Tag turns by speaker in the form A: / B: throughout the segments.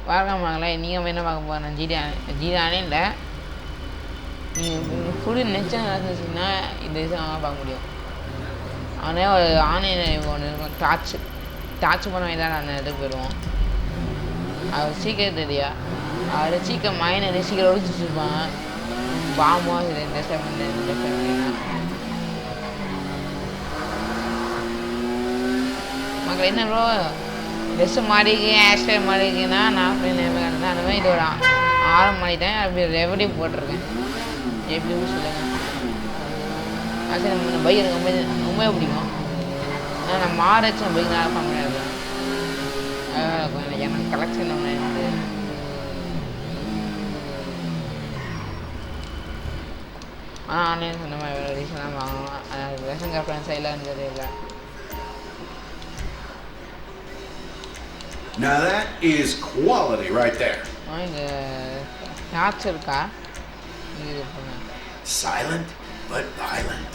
A: பார்க்காமங்களே நீங்கள் என்ன பார்க்க போகிறேன் ஜிடியானே இல்லை நீங்கள் ஃபுல்லு நெச்சம் இருந்துச்சுன்னா இந்த விஷயம் பார்க்க முடியும். ஆனால் ஒரு ஆன்லைன் ஒன்று இருக்கும் டார்ச் பண்ண வேண்டிய தான் அந்த இதுக்கு போயிடுவோம். அவர் சீக்கிரம் தெரியா அவர் சீக்கிரம் மைனை சீக்கிரம் ஒழிச்சு வச்சுருப்பாங்க. பாம்போ இந்த மக்கள் என்ன ப்ரோ ட்ரெஸ்ஸு மாறிக்கு ஹேர்ஸ்டைல் மாறிக்குன்னா நான் அந்த மாதிரி இது ஒரு 6 மாறிட்டேன். அப்படி ரெவடி போட்டிருக்கேன். எப்படின்னு சொல்லுங்கள். அது நம்ம பைக் எனக்கு ரொம்ப பிடிக்கும். ஆனால் நான் மாறச்சு பைக் நல்லா பண்ண முடியாது. எனக்கு கலெக்ஷன் ஒன்று இருந்து ஆன்லைன் சொன்ன மாதிரி ரீசனாக வாங்கலாம். அது ரேஷன் கார்டு ஃப்ரெண்ட்ஸ் எல்லாம் இருந்தது இல்லை.
B: Now that is quality right there.
A: இங்கே டார்ச் இருக்கா?
B: Silent but violent.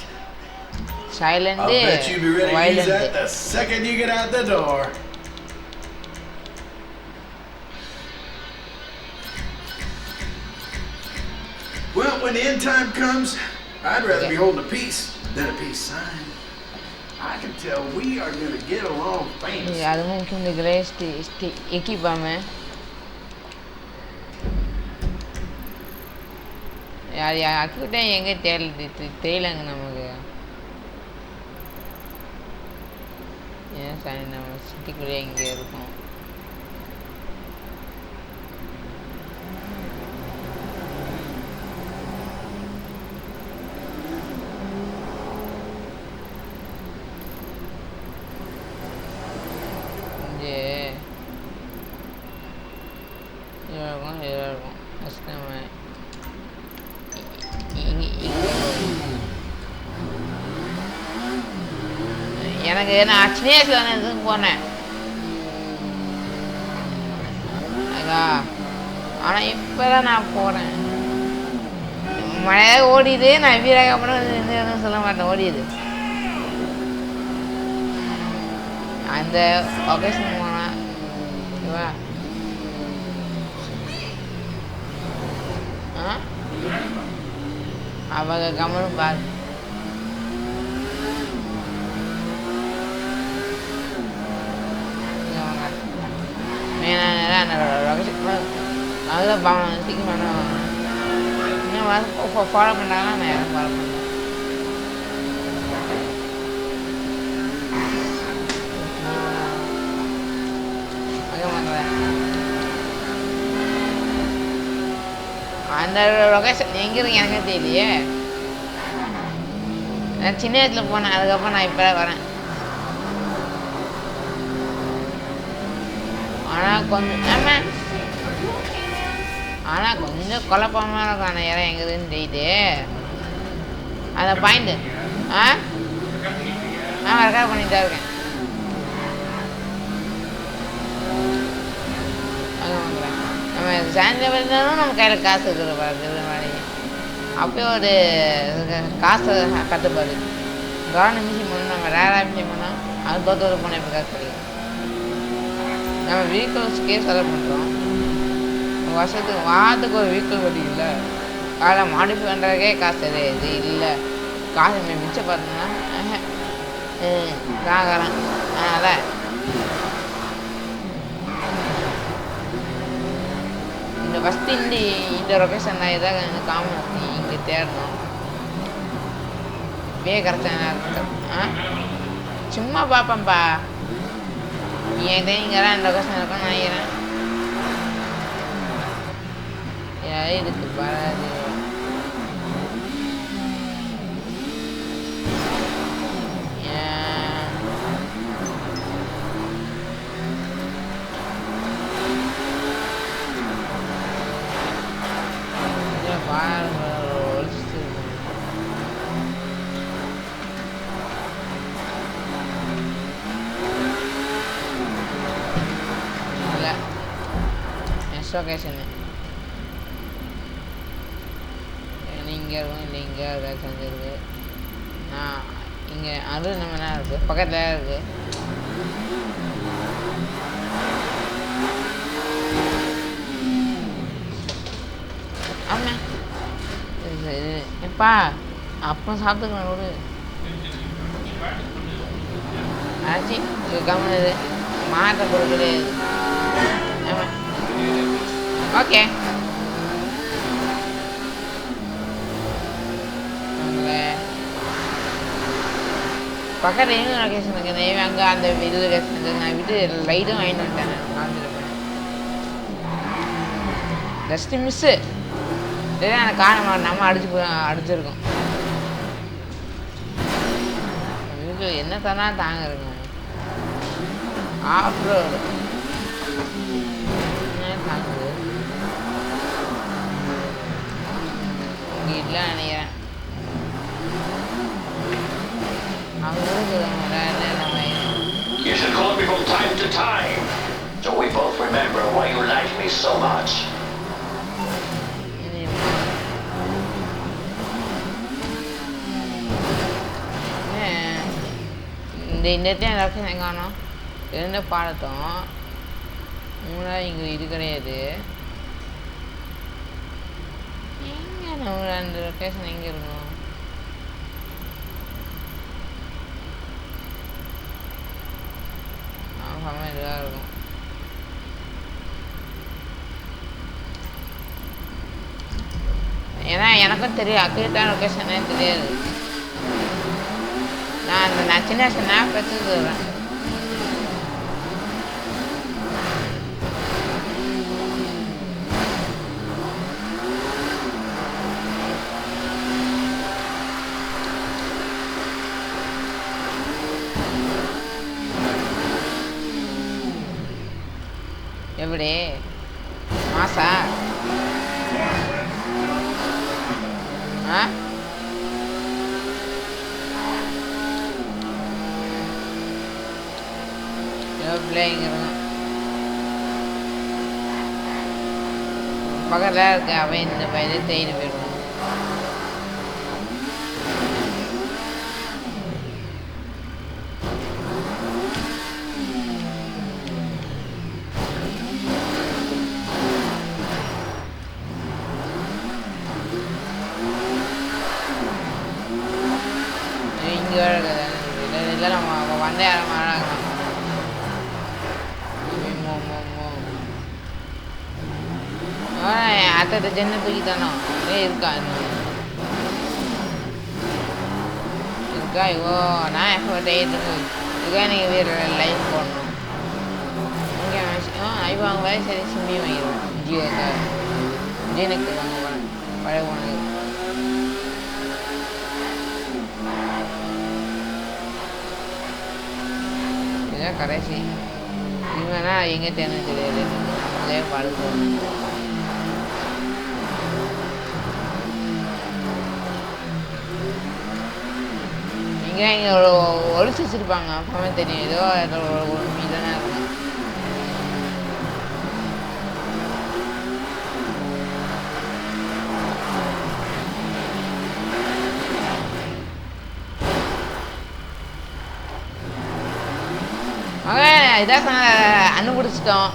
A: Silent.
B: I'll bet you'll be ready to use that the second you get out the door. Well, when the end time comes, I'd rather be holding a peace than a peace sign. I can tell we are going to get along famous.
A: அது முக்கியம். இந்த கிரேஸ்ட் எக்கிப்பாம யார் அக்கிட்ட எங்கே தெரியலங்க நமக்கு. ஏன் sorry நம்ம சிட்டிக்குள்ளே இங்கே இருக்கோம். இருக்கும் எனக்கு நான் சின்ன இதுக்கு போனேன். ஆனால் இப்போ தான் நான் போகிறேன். மழையாக ஓடிது. நான் வீராக அப்புறம் சொல்ல மாட்டேன். ஓடிது அந்த ஒகேஷன் போனேன். ஓகேவா? அவங்க கமலும் பாரு. அதில் சீக்கிரம் பண்ணுவாங்க. இன்னும் ஃபாலோ பண்ணாங்கன்னா நான் யாரும் ஃபாலோ பண்ணேன். அந்த லொகேஷன் எங்கே இருக்கு எனக்கு தெரியலையே. நான் சின்ன வயசுல போனேன். அதுக்கப்புறம் நான் இப்போ வரேன். ஆனால் கொஞ்சம் குழப்பமாக இருக்கும். அந்த இடம் எங்குதுன்னு தெரியுது. அந்த பாயிண்ட்டு நான் ரெக்கார்ட் பண்ணிட்டு தான் இருக்கேன். நம்ம சாயந்தரம் இருந்தாலும் நம்ம கையில் காசு இருக்கிற மாதிரி அப்போயே ஒரு காசை கட்டுப்பாடு. கவர்மெண்ட் மிஷின் பண்ணணும். நம்ம ரேராக மிஷின் பண்ணோம். அது தோற்று போனால் இப்போ காசு கிடைக்கும். நம்ம வெஹிக்கிள்ஸ்க்கே செலவு பண்ணுறோம். வாரத்துக்கு ஒரு வெஹிக்கிள் ஓட்டிக்கல. அதில் மாடிஃபை பண்ணுறதுக்கே காசு இது இல்லை. காசு மிச்சம் பார்த்தோம்னா காக்கிறேன். அதனால் இந்த ஃபஸ்ட்டு இந்த லொக்கேஷன் தான் இதாக எனக்கு காமன் இங்கே தேடணும். கரெக்டாக சும்மா பார்ப்பேன்ப்பா. என் தெரியுங்கிறேன் இந்த லொக்கேஷன் இருக்கும் நினைக்கிறேன். இதுக்கு வராது. லொகேஷனு இங்கே இருக்கும். இல்லை இங்கே செஞ்சுருக்கு. நான் இங்கே அது நம்ம என்ன இருக்குது பக்கத்தில் இருக்குது. பா அப்போ சாப்பிட்டுக்கலாம் விடு ஆச்சு கவனிது மாற்ற கொடுக்குது ஆமாம் ஓகே பக்கத்தில் இன்னும் லொக்கேஷன் இருக்குது அங்கே அந்த இது லொக்கேஷன் இருக்குது நான் விட்டு லைட்டும் வாங்கிட்டு வந்துட்டேன் காமிச்சிருப்பேன் ஜஸ்ட்டு மிஸ்ஸு இதே அந்த காரணம் நம்ம அடிச்சிருக்கோம் வீட்டில் என்ன தானா தாங்க இருக்குங்க ஆஃப் ரோடு என்ன தாங்குது இங்கே இல்லை நினைக்கிறேன்
C: You should call me from time to time, so we both remember why you like me so much.
A: இந்த லொக்கேஷன் எங்கே காணோம் இருந்த பாடத்தோம் மூணாவது இங்கே இது கிடையாது எங்கே நம்ம அந்த லொக்கேஷன் எங்கே இருக்கும் இதுவாக இருக்கும் ஏன்னா எனக்கும் தெரியும் அக்யூரேட்டான லொக்கேஷனே தெரியாது நான் சின்ன வயசு நான் கற்றுக்குறேன் எப்படி மாசா ஆ பிள்ளைங்கிறோம் பக்கத்தில் இருக்கு அவன் இந்த பையனை தேடி போயிடுவான் இங்கே இல்லை நம்ம வந்தே ஆரம்பிக்கலாம் அத்தை ஜென்ன தூக்கித்தானோ இருக்கா இருக்கா இவோ நான் எஃபர்ட் இதுக்காக நீங்கள் வேறு லைஃப் போடணும் இங்கே ஐ வாங்க சரி சிம்பி வாங்கிடுவோம் ஜீனுக்கு வாங்க பழைய போனது இதுதான் கடைசி இவனா எங்கே தேர்ந்து தெரியாது அதே படுக்கணும் இங்கே ஒழிச்சு வச்சுருப்பாங்க அப்பவே தெரியும் ஏதோ ஒரு மீதானே இருக்கும் இதான் சொன்ன அண்ணு பிடிச்சிட்டோம்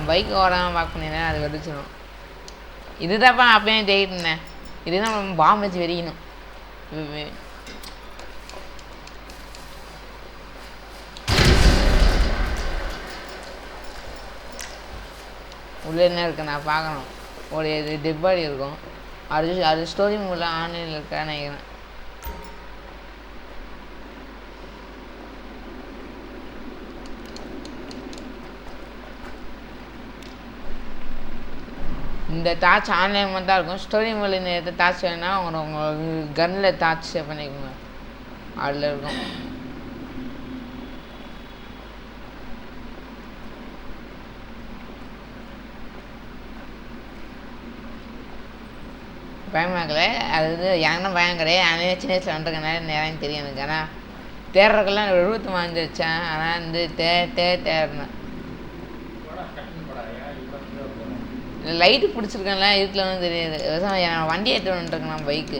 A: பைக் ஓடாமல் பார்க் பண்ணிடுறேன் அது வெடிச்சிடும் இதுதான்ப்பா அப்பயே தேடிட்டு இருந்தேன் இதுதான் நம்ம பாம்பு வச்சு வெடிக்கணும் உள்ளே என்ன இருக்குது நான் பார்க்கணும் ஒரு டெட் பாடி இருக்கும் அது ஸ்டோரி மூலம் ஆன்லைனில் இருக்கா நினைக்கிறேன் இந்த டார்ச் ஆன்லைன் மட்டும் தான் இருக்கும் ஸ்டோரி மூலம் இந்த டார்ச் வேணுன்னா உங்களுக்கு கன்னில் டார்ச் சேவ் பண்ணிக்கோங்க அதில் இருக்கும் பயமாக்கல அது வந்து யாருன்னா பயம் கிடையாது ஆனால் சின்ன வயசில் வந்துருக்கனால நேரம் தெரியும் எனக்கு ஆனால் தேடுறதுக்கெல்லாம் விருப்பத்தை வாங்கி வச்சேன் ஆனால் வந்து தேடினேன் லைட்டு பிடிச்சிருக்கேன்ல வீட்டில் வந்து தெரியாது விவசாயம் வண்டி ஏற்று வந்துருக்கேன் பைக்கு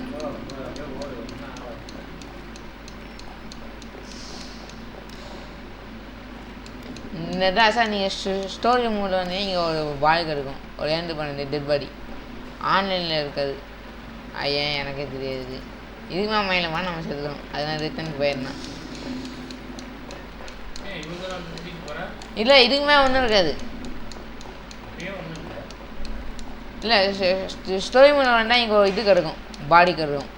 A: இந்த தான் சார் நீங்கள் ஸ்டோரி மூலம் வந்து இங்கே ஒரு பாய் இருக்கும் ஒரு ஏந்து பண்ணது டெட் பாடி ஆன்லைனில் இருக்காது ஐயா எனக்கே தெரியாது இதுக்குமா மைலமா நம்ம செத்துக்கணும் அதனால் ரிட்டர்னுக்கு போயிடணும் இல்லை இதுக்குமே ஒன்றும் இருக்காது இல்லை ஸ்டோரி மூலம் வேண்டாம் இங்கே இது கிடக்கும் பாடி கிடக்கும்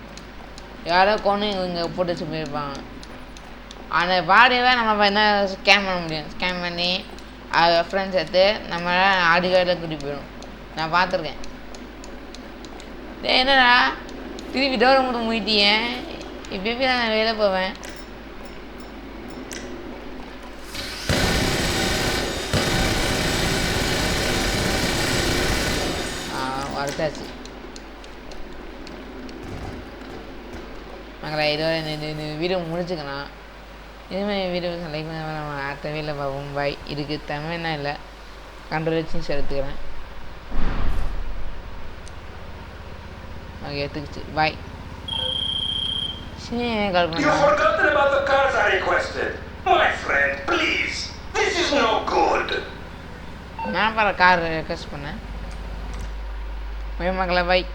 A: யாரோ கொண்டு இங்கே போட்டு வச்சு போயிருப்பாங்க அந்த பாடியை நம்ம என்ன ஸ்கேன் பண்ண முடியும் ஸ்கேன் பண்ணி அதை ஃப்ரெண்ட்ஸ் எடுத்து நம்ம அடிக்காடில் கூட்டி போயிடும் நான் பார்த்துருக்கேன் என்னடா திருப்பி டோரை மட்டும் மூட்டியே இப்போ எப்படி நான் வெளில போவேன் வரட்டாச்சு மக்களை இதோட இந்த வீடியோ முடிச்சுக்கலாம் இதுமாதிரி வீடியோ லைக் நம்ம அடுத்த வீட்டில் பார்ப்போம் பாய் இதுக்கு தமிழ்னா இல்லை கண்ட்ரோல் எடுத்துக்கிறேன் ஓகே எடுத்துக்கிச்சு பாய் சரி கால்
C: You've
A: பண்ணுறேன்
C: forgotten about the cars I requested. My friend, please. This is no good.
A: நான் கார் ரெக்வஸ்ட் பண்ணேன் மக்களை பாய்